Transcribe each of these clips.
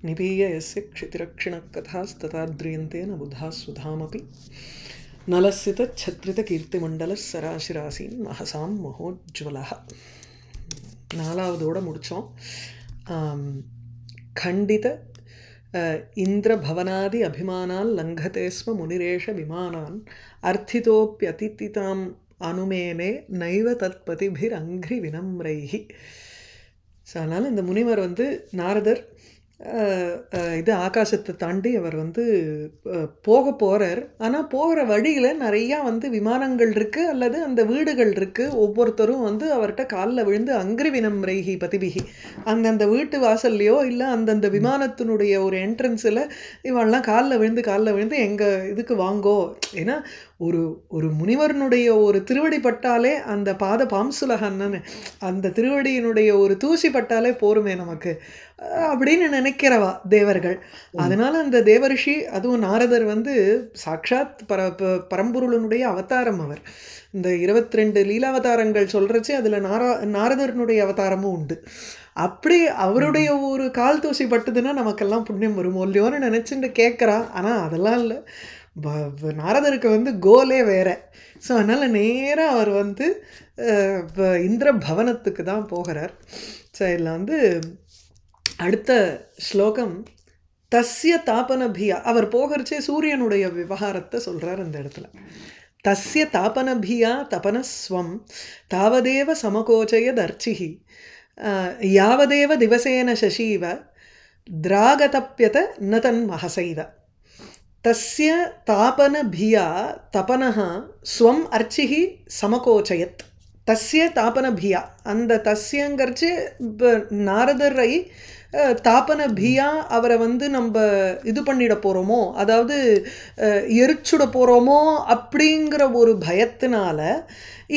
निपीय यस्य क्षितिरक्षिणकथास्तथाद्रियन्ते न बुधाः सुधामपि नलस्यतच्छत्रितकीर्तिमण्डलस्सराशिरासीन् महसां महोज्ज्वलः. நாலாவதோட முடித்தோம். खण्डित इन्द्रभवनादि अभिमानान् लङ्घते स्म मुनिरेष विमानान् अर्थितोऽप्यतिथिताम् अनुमेने नैव तत्पतिभिरङ्घ्रि विनम्रैः. ஸோ அதனால் இந்த முனிவர் வந்து நாரதர் இது ஆகாசத்தை தாண்டி அவர் வந்து போக போகிறார். ஆனால் போகிற வழியில் நிறையா வந்து விமானங்கள் இருக்குது அல்லது அந்த வீடுகள் இருக்குது. ஒவ்வொருத்தரும் வந்து அவர்கிட்ட காலில் விழுந்து அங்கிரி வினம்ரைஹி பதிபிகி அந்தந்த வீட்டு வாசல்லையோ இல்லை அந்தந்த விமானத்தினுடைய ஒரு என்ட்ரன்ஸில் இவெல்லாம் காலில் விழுந்து எங்கள் இதுக்கு வாங்கோ. ஏன்னா ஒரு முனிவரனுடைய ஒரு திருவடி பட்டாலே அந்த பாத பாம்சுலகன்னு அந்த திருவடியினுடைய ஒரு தூசி பட்டாலே போருமே நமக்கு அப்படின்னு நினைக்கிறவா தேவர்கள். அதனால அந்த தேவரிஷி அதுவும் நாரதர் வந்து சாக்ஷாத் பரம்பொருளனுடைய அவதாரம். அவர் இந்த 22 லீலாவதாரங்கள் சொல்றச்சு அதில் நாரதனுடைய அவதாரமும் உண்டு. அப்படி அவருடைய ஒரு கால் தூசி பட்டுதுன்னா நமக்கெல்லாம் புண்ணியம் வருமோ இல்லையோன்னு நினச்சிட்டு கேட்குறா. ஆனால் அதெல்லாம் இல்லை, நாரதருக்கு வந்து கோலே வேற. ஸோ அதனால் நேராக அவர் வந்து இந்திர பவனத்துக்கு தான் போகிறார். ஸோ இதில் வந்து அடுத்த ஸ்லோகம் தஸ்ய தாபனபியா, அவர் போகிறச்சே சூரியனுடைய விவகாரத்தை சொல்கிறார் அந்த இடத்துல. தஸ்ய தாபனபியா தபனஸ்வம் தாவதேவ சமகோச்சயதர்ச்சிஹி யாவதேவ திவசேன சசீவ திராகதப்யத ந தன்மஹசைவ. தஸ்ய தாபனபியா தபனஹ ஸ்வம் அர்ச்சிஹி சமகோச்சயத். தஸ்ய தாபனபியா, அந்த தஸ்யங்கிறச்சு நாரதரை தாபனபியா அவரை வந்து நம்ம இது பண்ணிட போகிறோமோ, அதாவது எரிச்சுட போகிறோமோ அப்படிங்கிற ஒரு பயத்தினால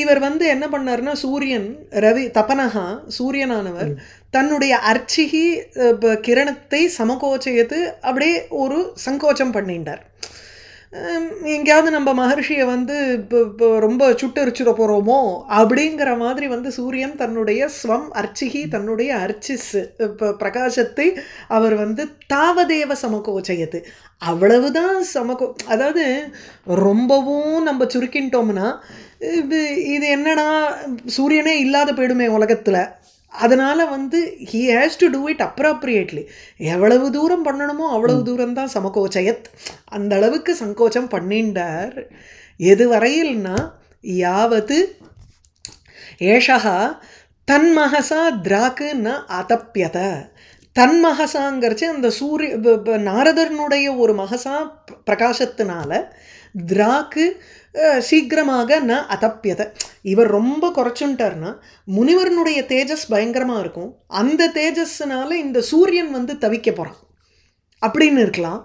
இவர் வந்து என்ன பண்ணார்னா சூரியன் ரவி தபனஹா சூரியனானவர் தன்னுடைய அர்ச்சிகி கிரணத்தை சமகோச்சயத்து அப்படியே ஒரு சங்கோச்சம் பண்ணிட்டார். எங்கேயாவது நம்ம மகர்ஷியை வந்து இப்போ ரொம்ப சுட்டரிச்சுட போகிறோமோ அப்படிங்கிற மாதிரி வந்து சூரியன் தன்னுடைய ஸ்வம் அர்ச்சிகி தன்னுடைய அர்ச்சிஸ் இப்போ பிரகாசத்தை அவர் வந்து தாவதேவ சமகோச்சயத்து அவ்வளவுதான் அதாவது ரொம்பவும் நம்ம சுருக்கின்ட்டோம்னா இது என்னன்னா சூரியனே இல்லாத போயிடுமே உலகத்தில். அதனால் வந்து he has to do it appropriately. எவ்வளவு தூரம் பண்ணணுமோ அவ்வளவு தூரம்தான் சமகோச்சயத், அந்த அளவுக்கு சங்கோச்சம் பண்ணிண்டார். எது வரையில்னா யாவது ஏஷா தன்மஹசா திராக்கு ந அதப்பியத. தன்மஹசாங்கிறச்சு அந்த நாரதனுடைய ஒரு மகசா பிரகாசத்தினால திராக்கு சீக்கிரமாக ந அதப்பியத. இவர் ரொம்ப குறைச்சுட்டார்னா முனிவரனுடைய தேஜஸ் பயங்கரமாக இருக்கும், அந்த தேஜஸ்னால இந்த சூரியன் வந்து தவிக்க போகிறான் அப்படின்னு இருக்கலாம்.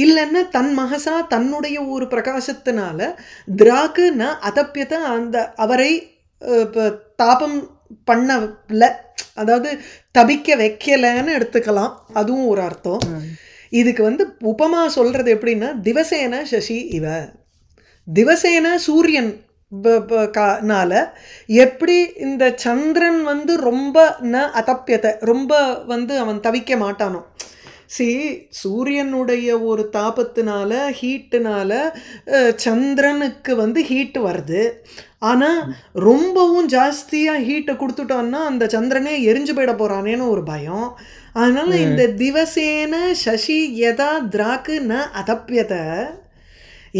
இல்லைன்னா தன் மகசா தன்னுடைய ஒரு பிரகாசத்தினால திராக்கு ந அதப்பியத அந்த அவரை தாபம் பண்ணல, அதாவது தபிக்க வைக்கலைன்னு எடுத்துக்கலாம். அதுவும் ஒரு அர்த்தம். இதுக்கு வந்து உபமா சொல்கிறது எப்படின்னா திவசேன சசி இவ. திவசேன சூரியன் நால எப்படி இந்த சந்திரன் வந்து ரொம்ப ந அதப்பியத்தை ரொம்ப வந்து அவன் தவிக்க மாட்டானோ. சூரியனுடைய ஒரு தாபத்தினால ஹீட்டுனால சந்திரனுக்கு வந்து ஹீட்டு வருது. ஆனால் ரொம்பவும் ஜாஸ்தியாக ஹீட்டை கொடுத்துட்டோன்னா அந்த சந்திரனே எரிஞ்சு போயிட போகிறானேன்னு ஒரு பயம். அதனால் இந்த திவசேன சசி யதா திராக்கு ந அதப்பியத,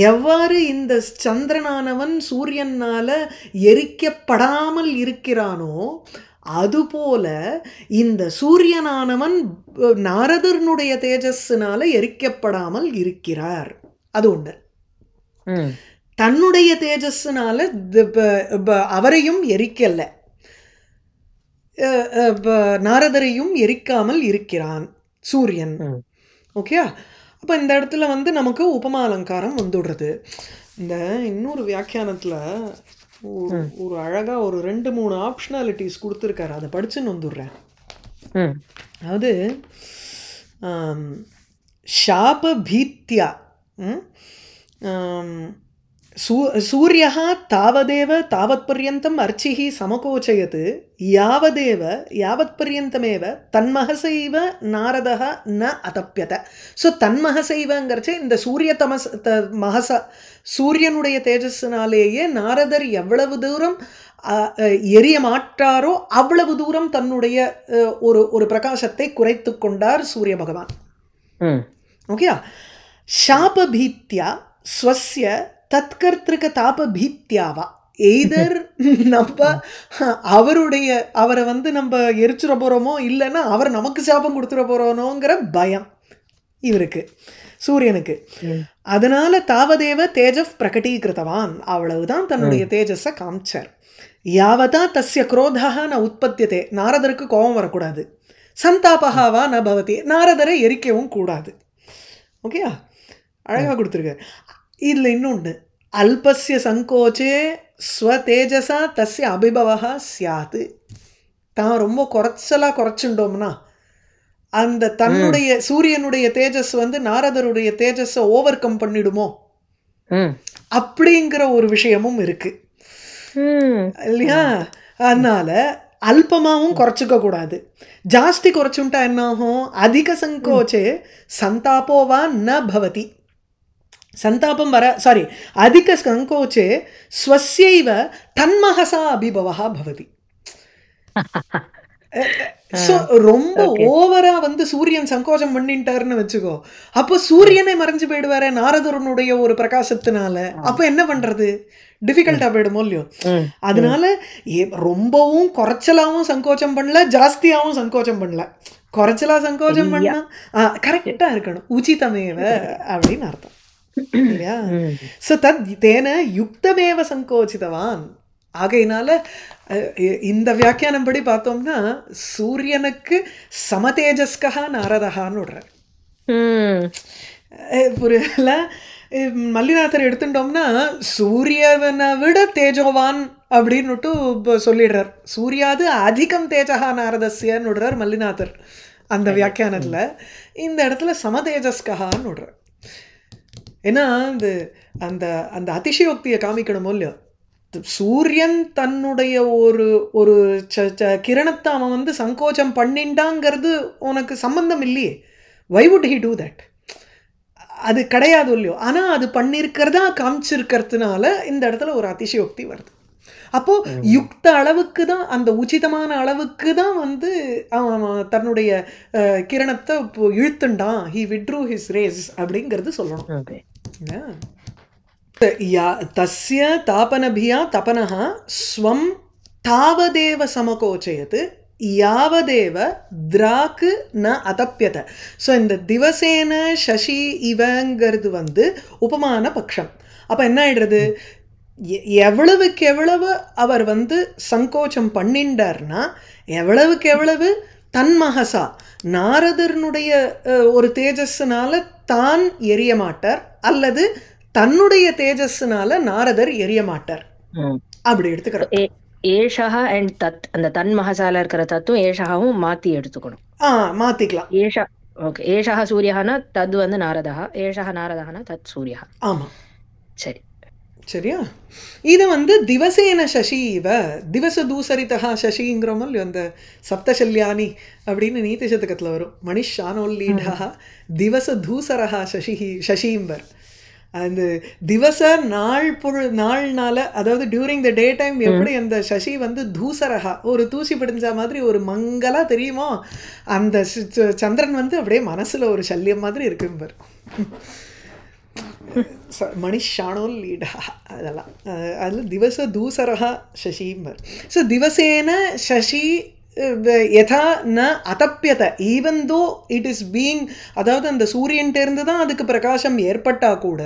எவ்வாறு இந்த சந்திரனானவன் சூரியனால் எரிக்கப்படாமல் இருக்கிறானோ அதுபோல இந்த சூரியனானவன் நாரதனுடைய தேஜஸ்னால எரிக்கப்படாமல் இருக்கிறார். அது ஒன்று. தன்னுடைய தேஜஸ்னால அவரையும் எரிக்கல, நாரதரையும் எரிக்காமல் இருக்கிறான் சூரியன். ஓகே, அப்போ இந்த இடத்துல வந்து நமக்கு உபமா அலங்காரம் வந்துடுறது. இந்த இன்னொரு வியாக்கியானத்தில் ஒரு அழகாக ஒரு 2-3 ஆப்ஷனாலிட்டிஸ் கொடுத்துருக்காரு, அதை படிச்சுன்னு வந்துடுறேன். அதாவது ஷாப பீத்யா सूर्यः तावदेव तावत्पर्यन्तम् अर्चिः समकोचयत् यावदेव यावत्पर्यन्तमेव तन्महसैव नारदः न अतप्यत ஸோ தன்மஹசைவங்கிறச்சு இந்த சூரிய தமஸ் மகச சூரியனுடைய தேஜஸ்னாலேயே நாரதர் எவ்வளவு தூரம் எரிய மாட்டாரோ அவ்வளவு தூரம் தன்னுடைய ஒரு பிரகாசத்தை குறைத்து கொண்டார் சூரிய பகவான். ஓகே, சாபபீத்யா ஸ்வஸ்ய தத்கர்த்திருக்க தாபபீத்யாவா எய்தர் நம்ம அவரை வந்து நம்ம எரிச்சுட போகிறோமோ இல்லைன்னா அவர் நமக்கு சாபம் கொடுத்துட போகிறோனோங்கிற பயம் இவருக்கு சூரியனுக்கு. அதனால தாவதேவ தேஜஸ் பிரகடீகிருத்தவான், அவ்வளவுதான் தன்னுடைய தேஜஸை காமிச்சார். யாவதா தஸ்ய குரோதா ந உற்பத்தியதே, நாரதருக்கு கோபம் வரக்கூடாது. சந்தாபகாவா ந பவதி, நாரதரை எரிக்கவும் கூடாது. ஓகேயா, அழகாக கொடுத்துருக்காரு. இதில் இன்னொன்று, அல்பஸ்ய சங்கோச்சே ஸ்வதேஜசா தஸ்ய அபிபவா சியாத்து. தான் ரொம்ப குறைச்சுட்டோம்னா அந்த தன்னுடைய சூரியனுடைய தேஜஸ் வந்து நாரதருடைய தேஜஸை ஓவர் கம் பண்ணிடுமோ அப்படிங்கிற ஒரு விஷயமும் இருக்கு இல்லையா. அதனால அல்பமாகவும் குறைச்சிக்க கூடாது. ஜாஸ்தி குறைச்சுட்டா என்ன ஆகும், அதிக சங்கோச்சே சந்தாபோவா ந பவதி, சந்தாபம் வர சாரி அதிக சங்கோச்சே ஸ்வஸ்யைவ தன்மஹசா அபிபவா பவதி. ஸோ ரொம்ப ஓவரா வந்து சூரியன் சங்கோச்சம் பண்ணிட்டாருன்னு வச்சுக்கோ, அப்போ சூரியனை மறைஞ்சு போயிடுவாரு நாரதருனுடைய ஒரு பிரகாசத்தினால. அப்போ என்ன பண்றது, டிஃபிகல்ட்டா போயிடுமோ இல்லையோ. அதனால ரொம்பவும் குறைச்சலாவும் சங்கோச்சம் பண்ணல, ஜாஸ்தியாவும் சங்கோச்சம் பண்ணல. குறைச்சலா சங்கோச்சம் பண்ணா கரெக்டா இருக்கணும், உச்சிதமேவ அப்படின்னு அர்த்தம் இல்லையா. ஸோ தத் தேன யுக்தமேவ சங்கோச்சிதவான். ஆகையினால இந்த வியாக்கியானம் படி பார்த்தோம்னா சூரியனுக்கு சமதேஜஸ்கா நாரதகான்னு விடுறார். புரியல, மல்லிநாதர் எடுத்துட்டோம்னா சூரியனை விட தேஜோவான் அப்படின்னுட்டு சொல்லிடுறார். சூர்யாது அதிகம் தேஜகா நாரதஸ்யன்னு விடுறார் மல்லிநாதர் அந்த வியாக்கியானத்தில். இந்த இடத்துல சமதேஜஸ்கான்னு விடுறார். ஏன்னா அந்த அந்த அதிசயோக்தியை காமிக்கணுமோ இல்லையோ. சூரியன் தன்னுடைய ஒரு கிரணத்தை அவன் வந்து சங்கோச்சம் பண்ணிண்டாங்கிறது உனக்கு சம்பந்தம் இல்லையே. Why would he do that, அது கிடையாது இல்லையோ. ஆனால் அது பண்ணியிருக்கிறதா காமிச்சிருக்கிறதுனால இந்த இடத்துல ஒரு அதிசயோக்தி வருது. அப்போது யுக்த அளவுக்கு தான், அந்த உச்சிதமான அளவுக்கு தான் வந்து அவன் தன்னுடைய கிரணத்தை இழுத்துண்டான், ஹி விட்ரூ ஹிஸ் ரேஸ் அப்படிங்கிறது சொல்லணும். தஸ்ய தாபனபியா தபனஹ ஸ்வம் தாவதேவ சமகோச்சயத் யாவதேவ திராக்கு ந அதப்பியத. ஸோ இந்த திவசேன சசி இவங்கிறது வந்து உபமான பட்சம். அப்போ என்ன ஆயிடுறது, எவ்வளவுக்கு எவ்வளவு அவர் வந்து சங்கோச்சம் பண்ணிண்டார்னா எவ்வளவுக்கு எவ்வளவு தன்மஹசா நாரதனுடைய ஒரு தேஜஸ்னால தான் எரிய மாட்டார், அல்லது தன்னுடைய தேஜஸ்னால நாரதர் எரிய மாட்டார் அப்படி எடுத்துக்கிறோம். ஏஷஹ அண்ட் தத், அந்த தன்மஹசால இருக்கிற தத்துவம் ஏஷஹவும் மாத்தி எடுத்துக்கணும். மாத்திக்கலாம். ஏஷா ஓகே, ஏஷஹ சூரியஹனா தத் வந்து நாரதஹ, ஏஷஹ நாரதஹனா தத் சூரியஹ. ஆமா, சரி சரியா. இது வந்து திவசேன சசி இவ திவச தூசரிதா சசிங்கிறோமோ இல்லையோ. அந்த சப்தசல்யானி அப்படின்னு நீதி சதகத்தில் வரும். மணிஷானோல்லீடா திவச தூசரஹா சசிம்பர். அந்த திவச நாள்னால, அதாவது டியூரிங் த டே டைம் எப்படி அந்த சசி வந்து தூசரகா ஒரு தூசி பிடிஞ்ச மாதிரி ஒரு மங்களா தெரியுமோ, அந்த சந்திரன் வந்து அப்படியே மனசுல ஒரு சல்யம் மாதிரி இருக்கும்பர். மணிஷானோல் லீடா அதெல்லாம் அதில் திவச தூசரகா சசிம்பர். ஸோ திவசேன சசி யதா ந அதப்பியத, even though it is being, அதாவது அந்த சூரியன்டேருந்து தான் அதுக்கு பிரகாசம் ஏற்பட்டா கூட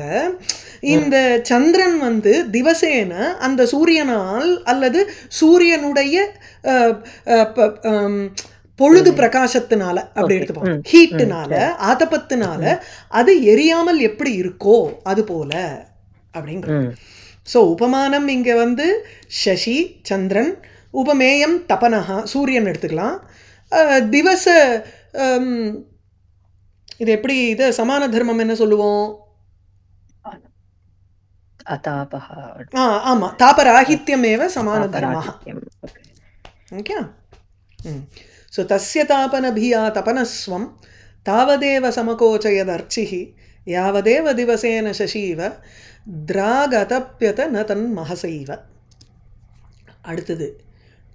இந்த சந்திரன் வந்து திவசேன அந்த சூரியனால் அல்லது சூரியனுடைய பொழுது பிரகாசத்தினால அப்படி எடுத்துப்போம், ஹீட்டுனால ஆதப்பத்தினால அது எரியாமல் எப்படி இருக்கோ அது போல அப்படிங்கிறது. ஸோ உபமானம் இங்கே வந்து சசி சந்திரன், உபமேயம் தபனஹா சூரியன் எடுத்துக்கலாம். திவச இது எப்படி, இது சமான தர்மம் என்ன சொல்லுவோம், அதாபஹ ஆமா தாபராகித்யமேவ சமான தர்மः தாபராகித்யம். ஓகே ஸோ தஸ்ய தாபனபியா தபனஸ்வம் தாவதேவ சமகோச்சயதர்ச்சிः யாவதேவ திவசேன சசீவ திராகதப்யத ந தன்மஹசைவ. அடுத்தது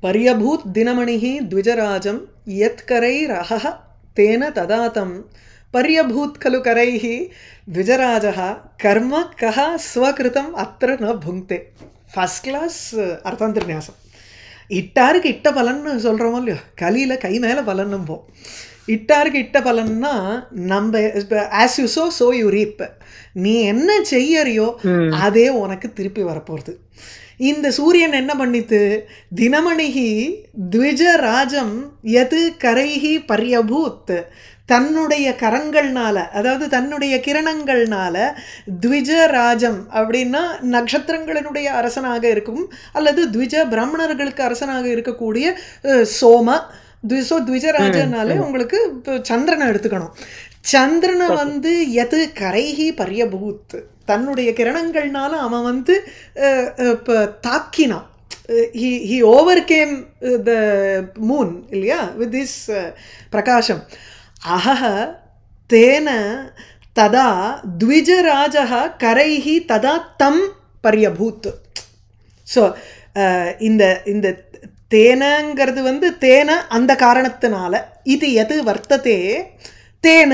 பரியபூத் தினமணிः த்விஜராஜம் யத்கரைரஹः தேன ததாதம் பரியபூத் கலு கரைः த்விஜராஜः கர்ம கஹ ஸ்வகிருதம் அத்திர ந புங்க்தே. First class அர்த்தாந்திரநியாசம். இட்டாருக்கு இட்ட பலன்னு சொல்கிறோமோ இல்லையோ, கலியில் கை மேலே பலன்னும் போ. இட்டாருக்கு இட்ட பலன்னா நம்ம ஆஸ் யூ சோ யூ ரீப். நீ என்ன செய்யறியோ அதே உனக்கு திருப்பி வரப்போகிறது. இந்த சூரியன் என்ன பண்ணித்து, தினமணிகி த்விஜராஜம் எது கரைஹி பரியபூத், தன்னுடைய கரங்கள்னால, அதாவது தன்னுடைய கிரணங்கள்னால, த்விஜராஜம் அப்படின்னா நட்சத்திரங்களினுடைய அரசனாக இருக்கும் அல்லது த்விஜ பிராமணர்களுக்கு அரசனாக இருக்கக்கூடிய சோம. ஸோ த்விஜராஜனாலே உங்களுக்கு சந்திரனை எடுத்துக்கணும். சந்திரனை வந்து எது கரைஹி பரியபூத், தன்னுடைய கிரணங்கள்னால அவன் வந்து இப்போ தாக்கினான். he overcame the moon இல்லையா with this பிரகாஷம். அஹஹ தேன ததா த்விஜராஜः கரைஹி ததா தம் பரியபூத். ஸோ இந்த இந்த தேனங்கிறது வந்து தேன அந்த காரணத்தினால, இது எது வர்த்ததே தேன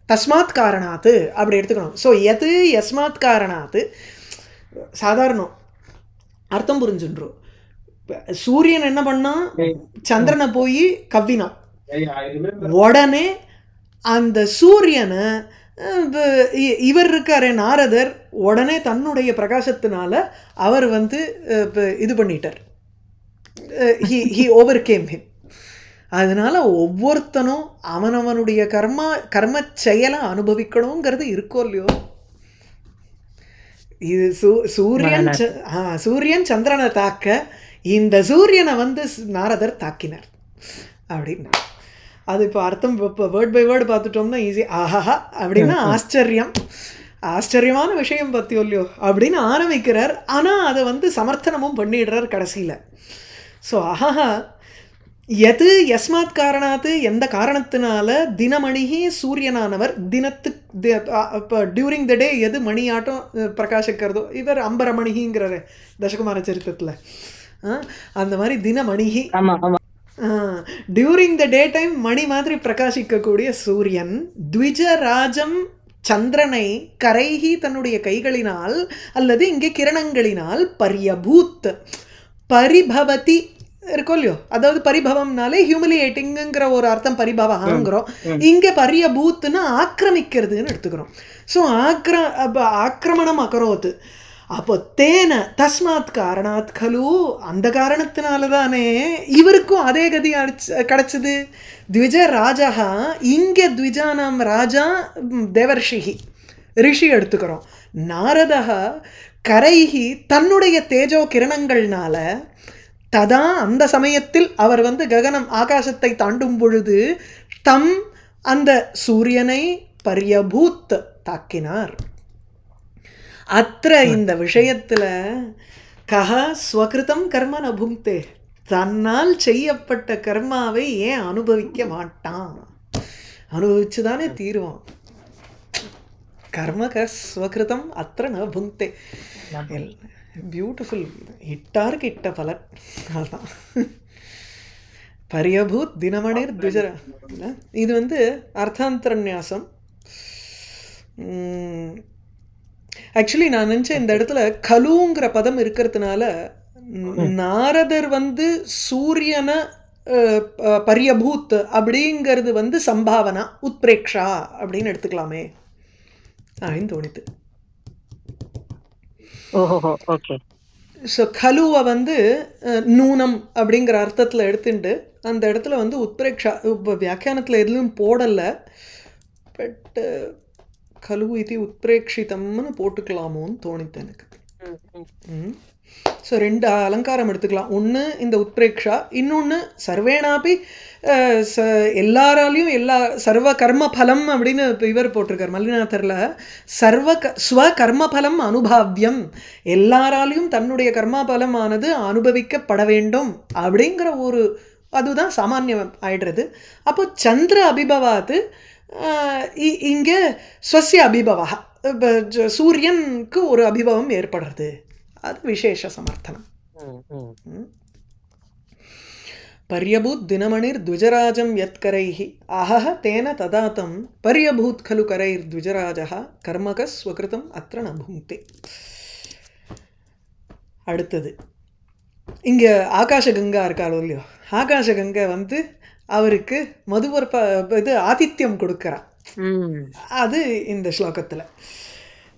தஸ்மாத் காரணாத்து அப்படி எடுத்துக்கணும். ஸோ எது யஸ்மாத் காரணாத்து சாதாரணம் அர்த்தம் புரிஞ்சுன்றோம். சூரியன் என்ன பண்ணான், சந்திரனை போய் கவ்வினான். உடனே அந்த சூரியனை இவர் இருக்காரு நாரதர், உடனே தன்னுடைய பிரகாசத்தினால அவர் வந்து இது பண்ணிட்டார். he overcame him. அதனால ஒவ்வொருத்தனும் அவனவனுடைய கர்ம செயலை அனுபவிக்கணுங்கிறது இருக்கோ இல்லையோ. இது சூரியன் சந்திரனை தாக்க, இந்த சூரியனை வந்து நாரதர் தாக்கினார் அப்படின்னா அது இப்போ அர்த்தம் இப்போ வேர்ட் பை வேர்டு பார்த்துட்டோம்னா ஈஸி. ஆஹா அப்படின்னா ஆச்சரியம், ஆச்சரியமான விஷயம் பற்றியோ இல்லையோ அப்படின்னு ஆரம்பிக்கிறார். ஆனால் அதை வந்து சமர்த்தனமும் பண்ணிடுறார் கடைசியில். ஸோ ஆஹா எது யஸ்மாத் காரணாத்து, எந்த காரணத்தினால, தினமணிகி சூரியனானவர் தினத்து இப்போ டியூரிங் த டே எது மணியாட்டம் பிரகாசிக்கிறதோ, இவர் அம்பரமணிகிங்கிறாரு தசகுமார சரித்திரத்தில். அந்த மாதிரி தினமணிகி டியூரிங் த டே டைம் மணி மாதிரி பிரகாசிக்கக்கூடிய சூரியன் த்விஜராஜம் சந்திரனை கரைஹி தன்னுடைய கைகளினால் அல்லது இங்கே கிரணங்களினால் பரியபூத் பரிபவதி இருக்கும் இல்லையோ. அதாவது பரிபவம்னாலே ஹியூமிலியேட்டிங்கிற ஒரு அர்த்தம் பரிபவங்கிறோம். இங்கே பரியபூத்துன்னு ஆக்கிரமிக்கிறதுன்னு எடுத்துக்கிறோம். ஸோ ஆக்கிரமணம் அகரோத்து. அப்போ தேன தஸ்மாத் காரணாத் கலு, அந்த காரணத்தினால தானே இவருக்கும் அதே கதி கிடச்சிது. த்விஜ ராஜா, இங்கே த்விஜானாம் ராஜா தேவர்ஷிஹி ரிஷி எடுத்துக்கிறோம். நாரதா கரைஹி தன்னுடைய தேஜோ கிரணங்கள்னால, ததா அந்த சமயத்தில் அவர் வந்து ககனம் ஆகாசத்தை தாண்டும் பொழுது தம் அந்த சூரியனை பரியபூத் தாக்கினார். அத்திர இந்த விஷயத்தில் கஹ ஸ்வகிருதம் கர்ம ந புங்க்தே, தன்னால் செய்யப்பட்ட கர்மாவை ஏன் அனுபவிக்க மாட்டான், அனுபவிச்சு தானே தீருவான். கர்ம ஸ்வகிருதம் அத்திர ந புங்க்தே. பியூட்டிஃபுல். இட்டாருக்கு இட்ட பலன். அதுதான் பரியபூத் தினமணிர் த்விஜர. இது வந்து அர்த்தாந்தரநியாசம். ஆக்சுவலி நான் நினச்சேன் இந்த இடத்துல கலுங்கிற பதம் இருக்கிறதுனால நாரதர் வந்து சூரியனை பரியபூத் அப்படிங்கிறது வந்து சம்பாவனா உத்பிரேக்ஷா அப்படின்னு எடுத்துக்கலாமே அப்படின்னு தோணித்து. ஓகே. ஸோ கலுவை வந்து நூனம் அப்படிங்கிற அர்த்தத்தில் எடுத்துட்டு அந்த இடத்துல வந்து உத்பிரேக்ஷா இப்போ வியாக்கியானத்தில் எதுவும் போடலை. பட் கலு இது உத்பிரேக்ஷிதம்னு போட்டுக்கலாமோன்னு தோணித்து எனக்கு. ஸோ ரெண்டு அலங்காரம் எடுத்துக்கலாம். ஒன்று இந்த உத்பிரேக்ஷா, இன்னொன்று சர்வேனாப்பி எல்லாராலையும் சர்வ கர்மபலம் அப்படின்னு இப்போ இவர் போட்டிருக்கார் மல்லிநாதரில். ஸ்வ கர்மபலம் அனுபாவியம், எல்லாராலையும் தன்னுடைய கர்மபலமானது அனுபவிக்கப்பட வேண்டும் அப்படிங்கிற ஒரு அதுதான் சாமானியம் ஆயிடுறது. அப்போ சந்திர அபிபவாத்து இங்கே ஸ்வசிய அபிபவா, சூரியனுக்கு ஒரு அபிபவம் ஏற்படுறது, அது விசேஷ சமர்த்தனம். பர்யபூத் தினமணிர் த்விஜராஜம் யத்கரைஹி அஹஹ தேன ததாத்தம் பர்யபூத் கலு கரைர் த்விஜராஜः கர்மக ஸ்வகிருதம் அத்ர ந புங்க்தே. அடுத்தது இங்கே ஆகாஷகங்கா இருக்காளோ இல்லையோ, ஆகாஷகங்கை வந்து அவருக்கு இது ஆதித்யம் கொடுக்குறா. அது இந்த ஸ்லோகத்தில்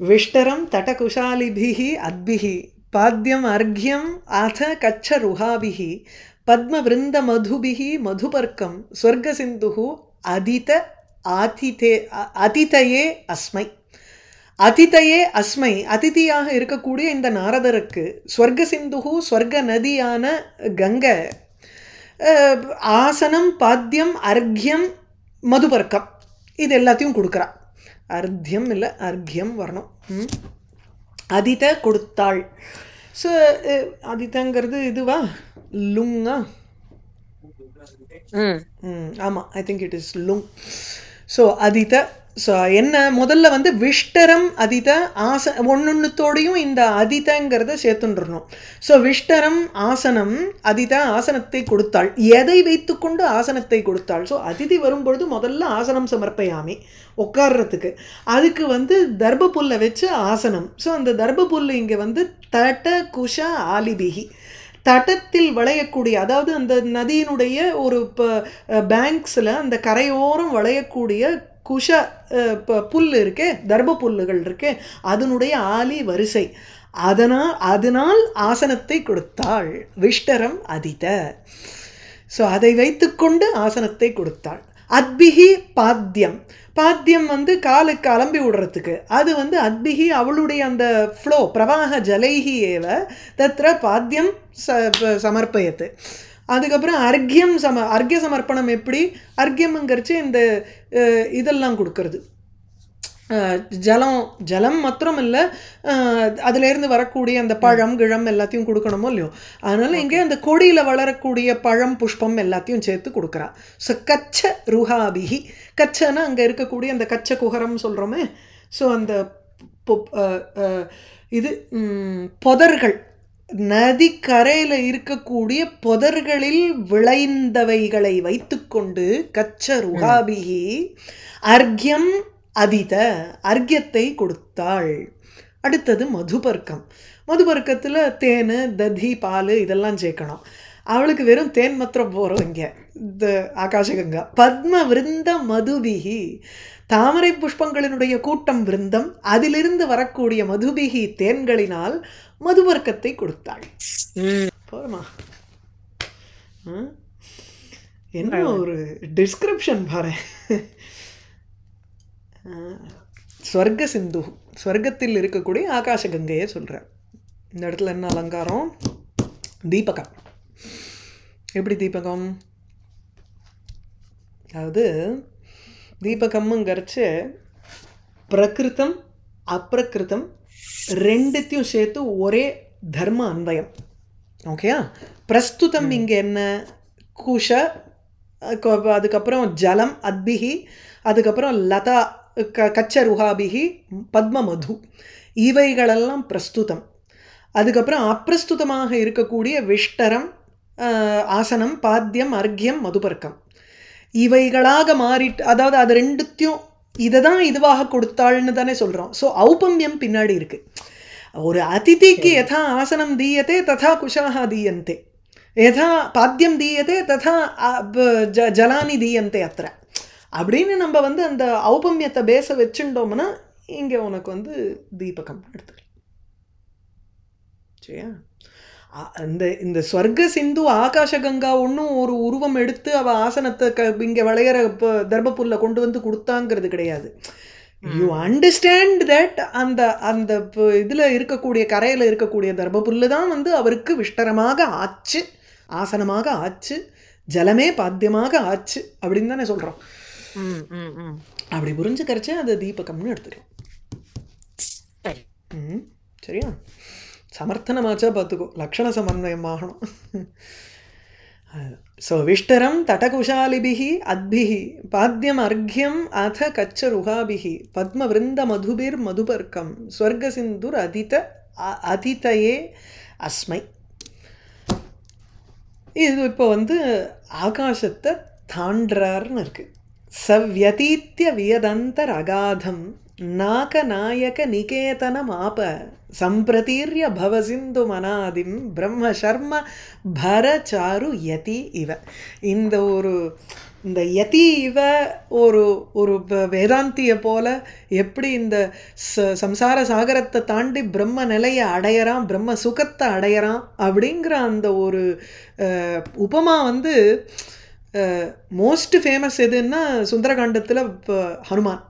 விஷ்டரம் தடகுஷாலிபிஹி அத்பிஹி பாத்யம் அர்க்யம் ஆத கச்ச ருஹாபிஹி பத்மவிருந்த மதுபிஹி மதுபர்க்கம் ஸ்வர்கசிந்துஹு அதிதயே அஸ்மை. அதிதயே அஸ்மை, அதிதியாக இருக்கக்கூடிய இந்த நாரதருக்கு ஸ்வர்கசிந்துஹு, ஸ்வர்க நதியான கங்கை, ஆசனம் பாத்தியம் அர்க்யம் மதுபர்க்கம் இது எல்லாத்தையும் கொடுக்குறா. அர்த்தியம் இல்லை அர்க்யம் வரணும். அதித கொடுத்தாள். ஸோ அதிதங்கிறது இதுவா லுங்கா? ஆமாம், I think it is lung. So அதித. ஸோ என்ன முதல்ல வந்து விஷ்டரம் அதித ஒன்னொன்னுத்தோடையும் இந்த அதிதங்கிறத சேர்த்துன்றணும். ஸோ விஷ்டரம் ஆசனம், அதித ஆசனத்தை கொடுத்தாள். எதை வைத்துக்கொண்டு ஆசனத்தை கொடுத்தாள்? ஸோ அதிதி வரும்பொழுது முதல்ல ஆசனம் சமர்ப்பயாமி, உட்கார்றதுக்கு. அதுக்கு வந்து தர்ப புல்லை வச்சு ஆசனம். ஸோ அந்த தர்ப புல் இங்கே வந்து தட குஷ ஆலிபிகி, தட்டத்தில் விளையக்கூடிய, அதாவது அந்த நதியினுடைய ஒரு பேங்க்ஸில் அந்த கரையோரம் விளையக்கூடிய குஷ புல் இருக்கே, தர்ப புல்லுகள் இருக்கே, அதனுடைய ஆலி வரிசை. அதனால் ஆசனத்தை கொடுத்தாள். விஷ்டரம் அதித. ஸோ அதை வைத்துக்கொண்டு ஆசனத்தை கொடுத்தாள். அத்பிஹி பாத்தியம், பாத்தியம் வந்து காலுக்கு அலம்பி விடுறதுக்கு, அது வந்து அத்பிஹி அவளுடைய அந்த ஃப்ளோ பிரவாக ஜலைஹி ஏவ தத்ர பாத்தியம் சமர்ப்பயத்து. அதுக்கப்புறம் அர்க்யம் அர்க்ய சமர்ப்பணம் எப்படி? அர்க்யம்ங்கிறச்சு இந்த இதெல்லாம் கொடுக்கறது, ஜலம் மாத்திரம் இல்லை, அதுலேருந்து வரக்கூடிய அந்த பழம் கிழம் எல்லாத்தையும் கொடுக்கணுமோ இல்லையோ. அதனால் இங்கே அந்த கொடியில் வளரக்கூடிய பழம் புஷ்பம் எல்லாத்தையும் சேர்த்து கொடுக்குறா. ஸோ கச்ச ருஹாபிஹி, கச்சனா அங்கே இருக்கக்கூடிய அந்த கச்ச குகரம் சொல்கிறோமே. ஸோ அந்த இது பொதர்கள், நதிக்கரையில் இருக்கக்கூடிய பொதர்களில் விளைந்தவைகளை வைத்துக்கொண்டு கச்ச ருஹாபிஹி அர்க்யம் அதித, அர்க்யத்தை கொடுத்தாள். அடுத்தது மதுபர்க்கம். மதுபர்க்கத்தில் தேன் ததி பால் இதெல்லாம் சேர்க்கணும். அவளுக்கு வெறும் தேன் மாத்திரம் போகிறோம். இங்கே இந்த ஆகாஷகங்கா பத்ம விருந்த மதுபிகி, தாமரை புஷ்பங்களினுடைய கூட்டம் விருந்தம், அதிலிருந்து வரக்கூடிய மதுபிகி தேன்களினால் மதுபர்க்கத்தை கொடுத்தாள். போருமா? என்ன ஒரு டிஸ்கிரிப்ஷன் பாரு. ஸ்வர்க சிந்து, ஸ்வர்க்கத்தில் இருக்கக்கூடிய ஆகாஷகங்கையை சொல்கிறார். இந்த இடத்துல என்ன அலங்காரம்? தீபகம். எப்படி தீபகம்? அதாவது தீபகம்ங்கிறச்சு பிரகிருத்தம் அப்பிரகிருத்தம் ரெண்டுத்தையும் சேர்த்து ஒரே தர்ம அன்வயம். ஓகேயா? பிரஸ்துதம் இங்கே என்ன? குஷ, அதுக்கப்புறம் ஜலம் அத்பிஹி, அதுக்கப்புறம் லதா கச்ச ருஹாபிஹி பத்ம மது, இவைகளெல்லாம் பிரஸ்துதம். அதுக்கப்புறம் அப்பிரஸ்துதமாக இருக்கக்கூடிய விஷ்டரம் ஆசனம் பாத்தியம் அர்க்யம் மதுபர்க்கம் இவைகளாக மாறிட்டு, அதாவது அது ரெண்டுத்தையும் இதை தான் இதுவாக கொடுத்தாள்னு தானே சொல்கிறோம். ஸோ ஔபம்யம் பின்னாடி இருக்குது. ஒரு அதிதிக்கு யதா ஆசனம் தீயத்தே ததா குஷாக தீயந்தே, யதா பாத்தியம் தீயத்தே ததா ஜலானி தீயந்தே அத்திர அப்படின்னு நம்ம வந்து அந்த ஔபம்யத்தை பேச வச்சுட்டோம்னா இங்கே உனக்கு வந்து தீபகம் எடுத்துக்கலாம். சரியா? இந்த ஸ்வர்க சிந்து ஆகாஷகங்கா ஒன்றும் ஒரு உருவம் எடுத்து அவள் ஆசனத்தை இங்கே விளையிற தர்பப்புல்ல கொண்டு வந்து கொடுத்தாங்கிறது கிடையாது. யூ அண்டர்ஸ்டாண்ட் தட் அந்த அந்த இதில் இருக்கக்கூடிய கரையில் இருக்கக்கூடிய தர்மபுல்லு தான் வந்து அவருக்கு விஷ்டரமாக ஆச்சு, ஆசனமாக ஆச்சு, ஜலமே பாத்தியமாக ஆச்சு அப்படின்னு தானே சொல்கிறோம். அப்படி புரிஞ்சுக்கரைச்சு அது தீபகம்னு எடுத்துக்கலாம். சரியா? சமர்த்தனமாச்சா பார்த்துக்கோ, லக்ஷண சமன்வயம் ஆகணும். ஸோ விஷ்டரம் தடகுஷாலிபிஹி அத்பிஹி பாத்தியம் அர்க்யம் அத கச்சருகாபிஹி பத்மவிருந்த மதுபிர் மதுபர்க்கம் ஸ்வர்க சிந்துர் அதிதயே அஸ்மை. இது இப்போ வந்து ஆகாசத்தை தாண்டார்னு இருக்கு. சவ்யதீத்ய வியதந்தர் அகாதம் நாகநாயக நிகேதனம் ஆப சம்பிரதீர்ய பவசிந்து மனாதிம் பிரம்ம சர்ம பரச்சாரு யதி இவ. இந்த யதி இவ ஒரு ஒரு வேதாந்தியை போல எப்படி இந்த சம்சார சாகரத்தை தாண்டி பிரம்ம நிலையை அடையறான், பிரம்ம சுகத்தை அடையறான் அப்படிங்கிற அந்த ஒரு உபமா வந்து மோஸ்ட் ஃபேமஸ் எதுன்னா சுந்தரகாண்டத்தில் ஹனுமான்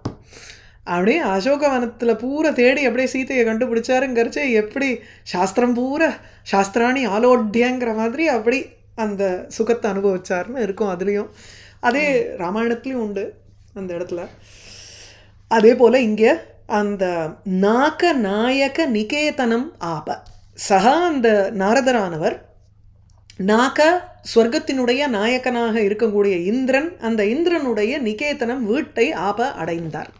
அப்படியே அசோகவனத்தில் பூரா தேடி அப்படியே சீத்தையை கண்டுபிடிச்சாருங்கிறச்சு எப்படி சாஸ்திரம் பூரா சாஸ்திராணி ஆலோட்யங்கிற மாதிரி அப்படி அந்த சுகத்தை அனுபவிச்சார்னு இருக்கும். அதுலேயும் அதே ராமாயணத்துலேயும் உண்டு அந்த இடத்துல. அதே போல் இங்கே அந்த நாயக நிகேதனம் ஆப சகா அந்த நாரதரானவர் நாக ஸ்வர்க்கத்தினுடைய நாயகனாக இருக்கக்கூடிய இந்திரன், அந்த இந்திரனுடைய நிகேதனம் வீட்டை ஆப அடைந்தார்.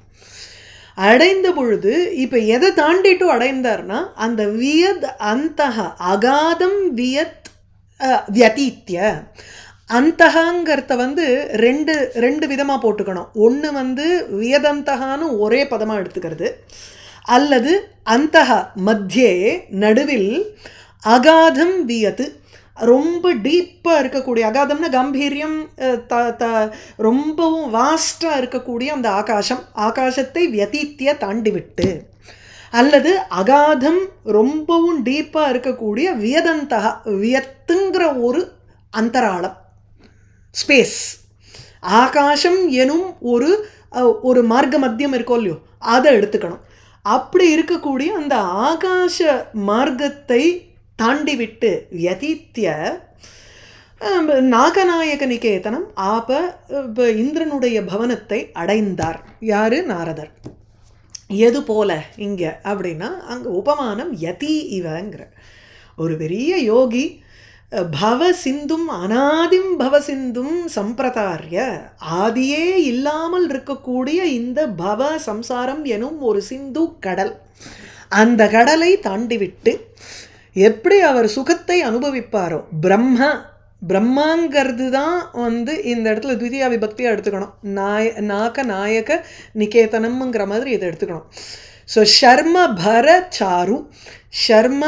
அடைந்த பொழுது இப்போ எதை தாண்டிட்டு அடைந்தார்னா அந்த வியத் அந்தக அகாதம் வியத் வியதீத்ய. அந்தகாங்கிறத வந்து ரெண்டு விதமாக போட்டுக்கணும். ஒன்று வந்து வியதந்தகான்னு ஒரே பதமாக எடுத்துக்கிறது, அல்லது அந்தக மத்தியே நடுவில் அகாதம் வியத்து ரொம்ப டீப்பாக இருக்கக்கூடிய, அகாதம்னா கம்பீரியம், ரொம்பவும் வாஸ்டாக இருக்கக்கூடிய அந்த ஆகாசத்தை வியதீத்திய தாண்டிவிட்டு, அல்லது அகாதம் ரொம்பவும் டீப்பாக இருக்கக்கூடிய வியதந்தகா வியத்துங்கிற ஒரு அந்தராளம் ஸ்பேஸ், ஆகாசம் எனும் ஒரு மார்க்க மத்தியம் இருக்கோ இல்லையோ அதை எடுத்துக்கணும். அப்படி இருக்கக்கூடிய அந்த ஆகாச மார்க்கத்தை தாண்டிவிட்டு வியதீத்ய நாகநாயக நிகேதனம் ஆப இந்திரனுடைய பவனத்தை அடைந்தார். யாரு? நாரதர். எது போல இங்கே அப்படின்னா அங்கே உபமானம் யதி இவங்கிற ஒரு பெரிய யோகி பவசிந்தும் அநாதிம் பவசிந்தும் சம்பிரதாரிய ஆதியே இல்லாமல் இருக்கக்கூடிய இந்த பவ சம்சாரம் எனும் ஒரு சிந்து கடல், அந்த கடலை தாண்டிவிட்டு எப்படி அவர் சுகத்தை அனுபவிப்பாரோ, பிரம்மாங்கிறது தான் வந்து இந்த இடத்துல த்விதியா விபக்தியாக எடுத்துக்கணும். நாயக நிகேதனம்ங்கிற மாதிரி இதை எடுத்துக்கணும். ஸோ ஷர்ம பர சாரு, ஷர்ம